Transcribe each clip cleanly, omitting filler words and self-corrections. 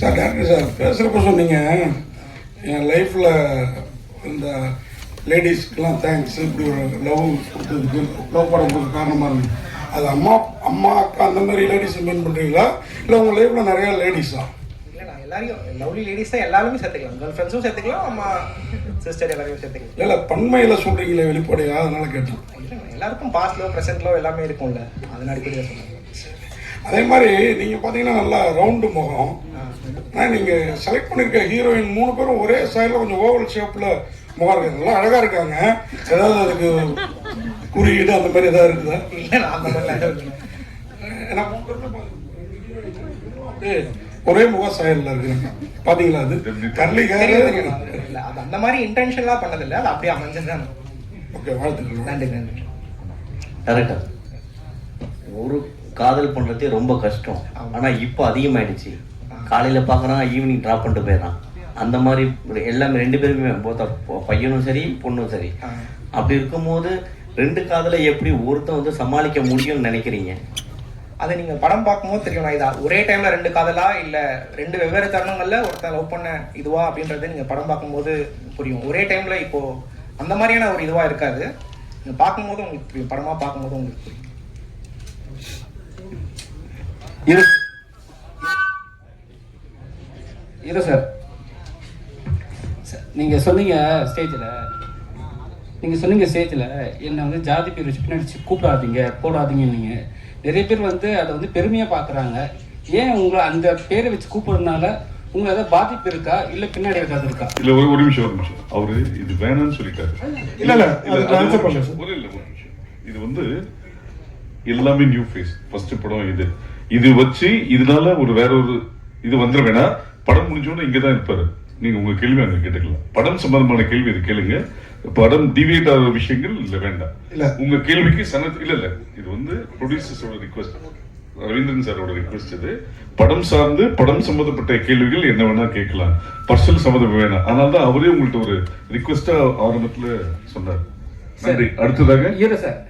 Sir director sir பேசுகிறப்ப சொன்னீங்க என் லைஃப்பில் இந்த லேடிஸ்க்கெலாம் தேங்க்ஸ், இப்படி ஒரு லவ் கொடுத்ததுக்கு, லவ் படம் கொடுக்க காரணமாக இருந்தது. அது அம்மா அக்கா அந்த மாதிரி லேடிஸ் மீன் பண்ணுறீங்களா, இல்லை உங்கள் லைஃப்பில் நிறையா லேடிஸா? இல்லை, நான் எல்லாரையும் லவ்லி லேடிஸ் தான் எல்லாருமே சேர்த்துக்கலாம். கேர்ள் ஃப்ரெண்ட்ஸும் சேர்த்துக்கலாம், அம்மா சிஸ்டர் எல்லாரையும் சேர்த்துக்கலாம். இல்லை பண்மையில் சொல்கிறீங்களே வெளிப்படையா, அதனால கேட்டேன். எல்லாருக்கும் பாஸ்ட்லோ ப்ரெசென்ட்லோ எல்லாமே இருக்கும்ல, அதனால அடிக்கடி சொன்னாங்க. அதே மாதிரி நீங்கள் பார்த்தீங்கன்னா நல்லா ரவுண்டு முகம். ஆனால் நீங்கள் செலக்ட் பண்ணியிருக்க ஹீரோயின் 3 பேரும் ஒரே ஸ்டைலில் கொஞ்சம் ஓவல் ஷேப்பில் முகம் இருக்காங்க, நல்லா அழகாக இருக்காங்க. ஏதாவது அதுக்கு குறியீடு அந்த மாதிரி ஏதாவது இருக்குதா? இல்லை, நான் அந்த மாதிரிலாம் ஏன்னா ஒரே முக ஸ்டைலில் இருக்குங்க. பார்த்தீங்களா? அது கர்லி ஹேர் இல்லை, அது அந்த மாதிரி இன்டென்ஷன்லாம் பண்ணதில்லை, அது அப்படியே அமைஞ்சதுதான். ஓகே, வாழ்த்துக்கள். நன்றி நன்றி. கரெக்டா. ஒரு காதல் பண்றதே ரொம்ப கஷ்டம். ஆனா இப்போ அதிகமாயிடுச்சு. காலையில பாக்குறான், ஈவினிங் டிராப் பண்ணிட்டு போயிடறான். அந்த மாதிரி எல்லாமே 2 பேருமே, பையனும் சரி பொண்ணும் சரி. அப்படி இருக்கும்போது 2 காதலை எப்படி ஒருத்தன் வந்து சமாளிக்க முடியும்னு நினைக்கிறீங்க? அதை நீங்கள் படம் பார்க்கும்போது தெரியும். நான் இதா ஒரே டைமில் 2 காதலா இல்லை 2 வெவ்வேறு தருணங்களில் ஒருத்தன் லவ் பண்ண இதுவா அப்படின்றது நீங்கள் படம் பார்க்கும்போது புரியும். ஒரே டைமில் இப்போது அந்த மாதிரியான ஒரு இதுவாக இருக்காது. நீங்கள் பார்க்கும்போது உங்களுக்கு புரியும், படமாக பார்க்கும்போது உங்களுக்கு புரியும். இது சார், நீங்கள் சொன்னீங்க ஸ்டேஜில் என்னை வந்து ஜாதி பேர் வச்சு பின்னாடி கூப்பிடாதீங்க போடாதீங்க. நீங்கள் நிறைய பேர் வந்து அதை வந்து பெருமையாக பார்க்குறாங்க. ஏன் உங்களை அந்த பேரை வச்சு கூப்பிடுறதுனால உங்களுக்கு ஏதாவது பாதிப்பு இருக்கா, இல்லை பின்னாடி ஏதாவது இருக்கா? இல்லை, ஒரு நிமிஷம். அவரு இது வேணாம்னு சொல்லிட்டாரு. இல்லை இது வந்து எல்லாமே நியூ ஃபேஸ். ஃபர்ஸ்ட் படம் இது வச்சு இதனால வேற ஒரு இது வந்துட வேணாம். படம் முடிஞ்சோன்னு இங்கதான் இருப்பாரு. நீங்க உங்க கேள்வி அங்க கேட்டுக்கலாம். படம் சம்பந்தமான கேள்வி இது கேளுங்க. படம் டிவியேட் ஆகிற விஷயங்கள் இல்ல வேண்டாம். இல்ல உங்க கேள்விக்கு இல்ல இது வந்து ப்ரொடியூசர்ஸோட ரிக்வெஸ்ட், ரவீந்திரன் சாரோட ரிக்வெஸ்ட். இது படம் சார்ந்து படம் சம்பந்தப்பட்ட கேள்விகள் என்ன வேணா கேட்கலாம், பர்சனல் சம்பந்தம் வேணாம். அதனாலதான் அவரே உங்கள்ட்ட ஒரு ரிக்வெஸ்டா ஆரம்பத்துல சொன்னார். நன்றி. அடுத்ததாக ஹீரோ சார்,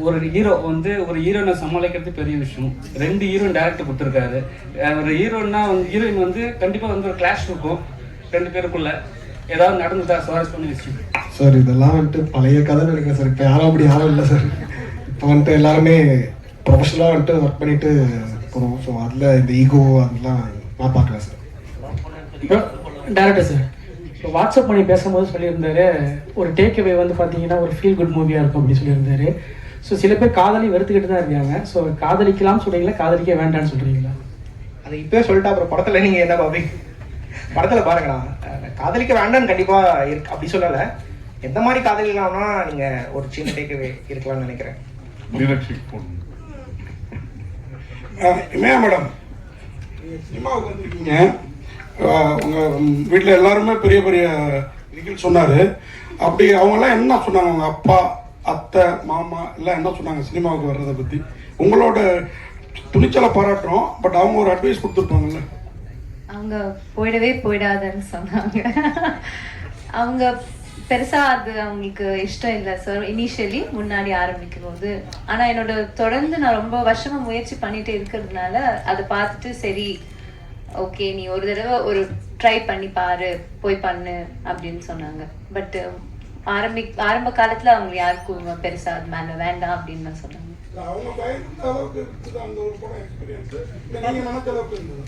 ஒரு ஹீரோ வந்து ஒரு ஹீரோனை சமாளிக்கிறது பெரிய விஷயம். 2 ஹீரோயின் டைரக்டர் கொடுத்துருக்காரு. ஒரு ஹீரோன்னா வந்து ஹீரோயின் வந்து கண்டிப்பாக வந்து ஒரு கிளாஷ் இருக்கும் 2 பேருக்குள்ள. ஏதாவது நடந்துட்டா சுவாரஸ்யமான விஷயம் சார்? இதெல்லாம் வந்துட்டு பழைய கதை நினைக்கிறேன் சார். இப்போ யாரும் அப்படி யாரும் இல்லை சார். இப்போ வந்துட்டு எல்லாருமே ப்ரொஃபஷனலாக வந்துட்டு ஒர்க் பண்ணிட்டு போகிறோம். ஸோ அதில் இந்த ஈகோ அதெல்லாம் நான் பார்க்குறேன் சார். டேரக்டர் சார், இப்போ வாட்ஸ்அப் பண்ணி பேசும்போது சொல்லியிருந்தாரு, ஒரு டேக் அவே வந்து பார்த்தீங்கன்னா ஒரு ஃபீல் குட் மூவியாக இருக்கும் அப்படின்னு சொல்லியிருந்தாரு. ஸோ சில பேர் காதலி வெறுத்துக்கிட்டு தான் இருக்காங்க. ஸோ காதலிக்கலாம் சொல்கிறீங்களா, காதலிக்க வேண்டாம்னு சொல்கிறீங்களா? அது இப்போயே சொல்லிட்டா அப்புறம் படத்தில் நீங்கள் என்ன பார்ப்பீங்க? படத்தில் பாருங்கண்ணா, காதலிக்க வேண்டாம்னு கண்டிப்பாக இருக்கு அப்படி சொல்லலை. எந்த மாதிரி காதலிக்கலாம்னா நீங்கள் ஒரு சின்ன டேக் அவே இருக்கலாம்னு நினைக்கிறேன். மேடம், சினிமாவுக்கு வந்துருக்கீங்க. உங்கள் வீட்டில் எல்லாருமே பெரிய பெரிய இதுகள் சொன்னார். அப்படி அவங்கெல்லாம் என்ன சொன்னாங்க? அவங்க அப்பா, அத்தை, மாமா எல்லாம் என்ன சொன்னாங்க சினிமாவுக்கு வர்றதை பற்றி? உங்களோட துணிச்சலை பாராட்டுறோம், பட் அவங்க ஒரு அட்வைஸ் கொடுத்துருப்பாங்கல்ல. அவங்க போயிடாதன்னு சொன்னாங்க. அவங்க பெருசா அது அவங்களுக்கு இஷ்டம் இல்லை சார் இனிஷியலி முன்னாடி ஆரம்பிக்கும் போது. ஆனால் என்னோட தொடர்ந்து நான் ரொம்ப வருஷமா முயற்சி பண்ணிட்டு இருக்கிறதுனால அதை பார்த்துட்டு சரி ஓகே நீ ஒரு தடவை ஒரு ட்ரை பண்ணி பாரு, போய் பண்ணு அப்படின்னு சொன்னாங்க. பட் ஆரம்ப காலத்துல அவங்க யாருக்கும் பெருசா அது மேல வேண்டாம் அப்படின்னு தான் சொன்னாங்க.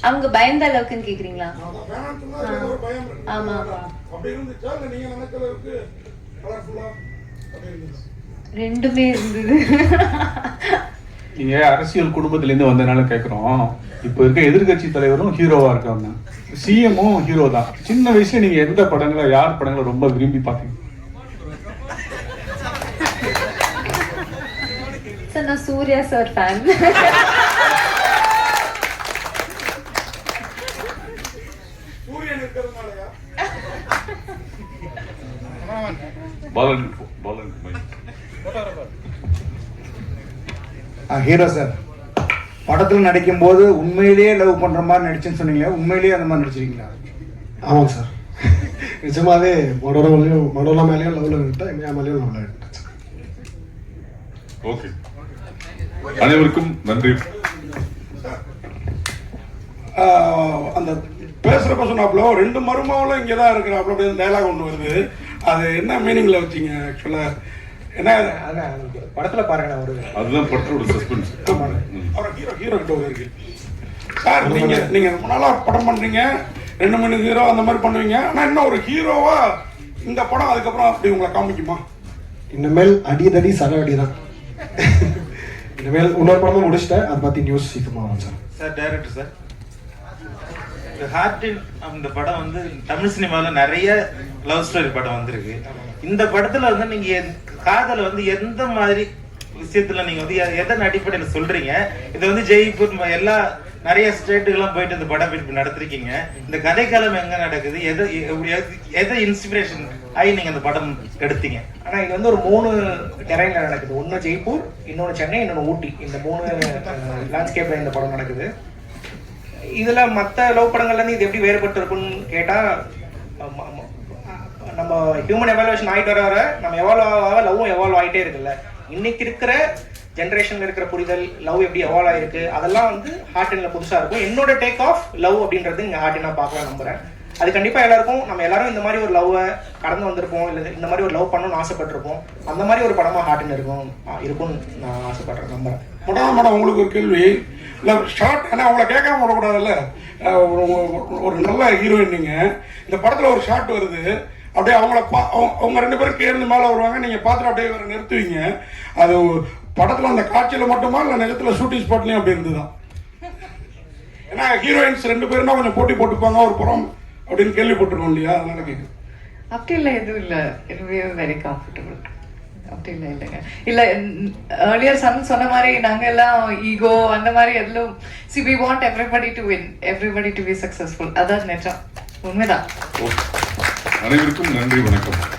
அவங்க பயந்த அளவுக்குன்னு கேக்குறீங்களா? ஆமா, ரெண்டுமே இருந்தது. நீங்க அரசியல் குடும்பத்துல இருந்து வந்ததுனால கேக்குறோம். இப்போ இருக்க எதிர்கட்சி தலைவரும் ஹீரோவா இருக்காங்க, சிஎம்மும் ஹீரோ தான். சின்ன வயசுல நீங்க எந்த படங்களை, யார் படங்களை ரொம்ப விரும்பி பாத்தீங்க? நான் Suriya sir fan. Hero sir, படத்தில் நடிக்கும் போது உண்மையிலேயே லவ் பண்ற மாதிரி நடிச்சுன்னு சொன்னீங்க. உண்மையிலேயே அந்த மாதிரி நடிச்சிருக்கீங்களா? ஆமாங்க சார், நிஜமாவே மடோலா மேலேயும் லவ்ல இருந்துட்டேன், என் மேலேயும் லவ்ல இருந்துச்சு. ஓகே, அனைவருக்கும் நன்றி. அந்த பேசுகிறப்ப சொன்னாப்புல 2 மருமகளும் இங்கே தான் இருக்கிறாப்புல அப்படின்னு டைலாக் ஒன்று வருது. அது என்ன மீனிங்கில் வச்சிங்க ஆக்சுவலாக? என்ன படத்துல பாருங்க ஒரு அதுதான் படத்தோட சஸ்பென்ஸ். அவர் ஹீரோ கிட்ட ஒரு இருக்கு சார். நீங்க ரொம்ப நாளா படம் பண்றீங்க, 2 மணி ஹீரோ அந்த மாதிரி பண்ணுவீங்க. ஆனா இன்னும் ஒரு ஹீரோவா இந்த படம் அதுக்கப்புறம் அப்படி உங்களை காமிக்குமா? இனிமேல் அடிதடி சரவடி தான். இனிமேல் இன்னொரு படமும் முடிச்சிட்டேன், அதை பத்தி நியூஸ் சீக்கிரமா வரும் sir. Sir director sir, heart அந்த படம் வந்து தமிழ் சினிமால நிறைய லவ் ஸ்டோரி படம் வந்திருக்கு. இந்த படத்துல வந்து நீங்க காதலை வந்து எந்த மாதிரி விஷயத்துல நீங்க வந்து எதன் அடிப்படையில் சொல்றீங்க? இதை வந்து ஜெய்ப்பூர் எல்லா நிறைய ஸ்டேட்டுக்கெல்லாம் போயிட்டு இந்த படம் நடத்திருக்கீங்க. இந்த கதைக்களம் எங்க நடக்குது? எதை இன்ஸ்பிரேஷன் ஆகி நீங்க அந்த படம் எடுத்தீங்க? ஆனா இது வந்து ஒரு 3 டெரைன்ல நடக்குது. ஒன்னு ஜெய்ப்பூர், இன்னொன்னு சென்னை, இன்னொன்னு ஊட்டி. இந்த 3 லேண்ட்ஸ்கேப்ல இந்த படம் நடக்குது. இதுல மற்ற லவ் படங்கள்ல இருந்து இது எப்படி வேறுபட்டு இருக்குன்னு கேட்டா, நம்ம ஹியூமன் எவாலுவேஷன் ஆகிட்டு வர நம்ம லவ்வும் எவால்வ் ஆகிட்டே இருக்குல்ல. இன்னைக்கு இருக்கிற ஜென்ரேஷன்ல இருக்கிற புரிதல் லவ் எப்படி எவால்வ் ஆயிருக்கு அதெல்லாம் வந்து ஹார்டின்ல புதுசா இருக்கும். என்னோட டேக் ஆஃப் லவ் அப்படின்றது இங்க ஹார்டினா பார்க்கலாம் நம்புறேன். அது கண்டிப்பா எல்லாருக்கும், நம்ம எல்லாரும் இந்த மாதிரி ஒரு லவ்வை கடந்து வந்திருப்போம், இல்லை இந்த மாதிரி ஒரு லவ் பண்ணணும்னு ஆசைப்பட்டிருப்போம். அந்த மாதிரி ஒரு படமா ஹார்டின் இருக்கும்னு நான் ஆசைப்படுறேன், நம்புறேன். மேடம் உங்களுக்கு ஒரு கேள்வி. இல்லை ஷார்ட், ஏன்னா அவங்கள கேட்காம விடக்கூடாதுல்ல. ஒரு நல்ல ஹீரோயின் நீங்க, இந்த படத்துல ஒரு ஷார்ட் வருது, அப்படியே அவங்க 2 பேரும் கேர்ந்து மேலே வருவாங்க, நீங்க பார்த்துட்டு அப்படியே வேற நிறுத்துவீங்க. அது படத்துல அந்த காட்சியில மட்டுமா இல்லை நிஜத்துல ஷூட்டிங் ஸ்பாட்லயும் அப்படி இருந்துதான்? ஏன்னா ஹீரோயின்ஸ் 2 பேருனா கொஞ்சம் போட்டி போட்டுப்பாங்க ஒரு படம் அப்படின்னு கேள்விப்பட்டிருக்கோம் இல்லையா, அதனால கேட்குறேன். அப்படி இல்லை, எதுவும் இல்லை. Very comfortable. அப்படி இல்லை, இல்லைங்க. இல்லை, ஏர்லியர் சொன்ன மாதிரி நாங்கள் எல்லாம் ஈகோ அந்த மாதிரி எல்லாம் we want everybody to win, everybody to be successful. அதான் நிஜம், உண்மைதான். அனைவருக்கும் நன்றி, வணக்கம்.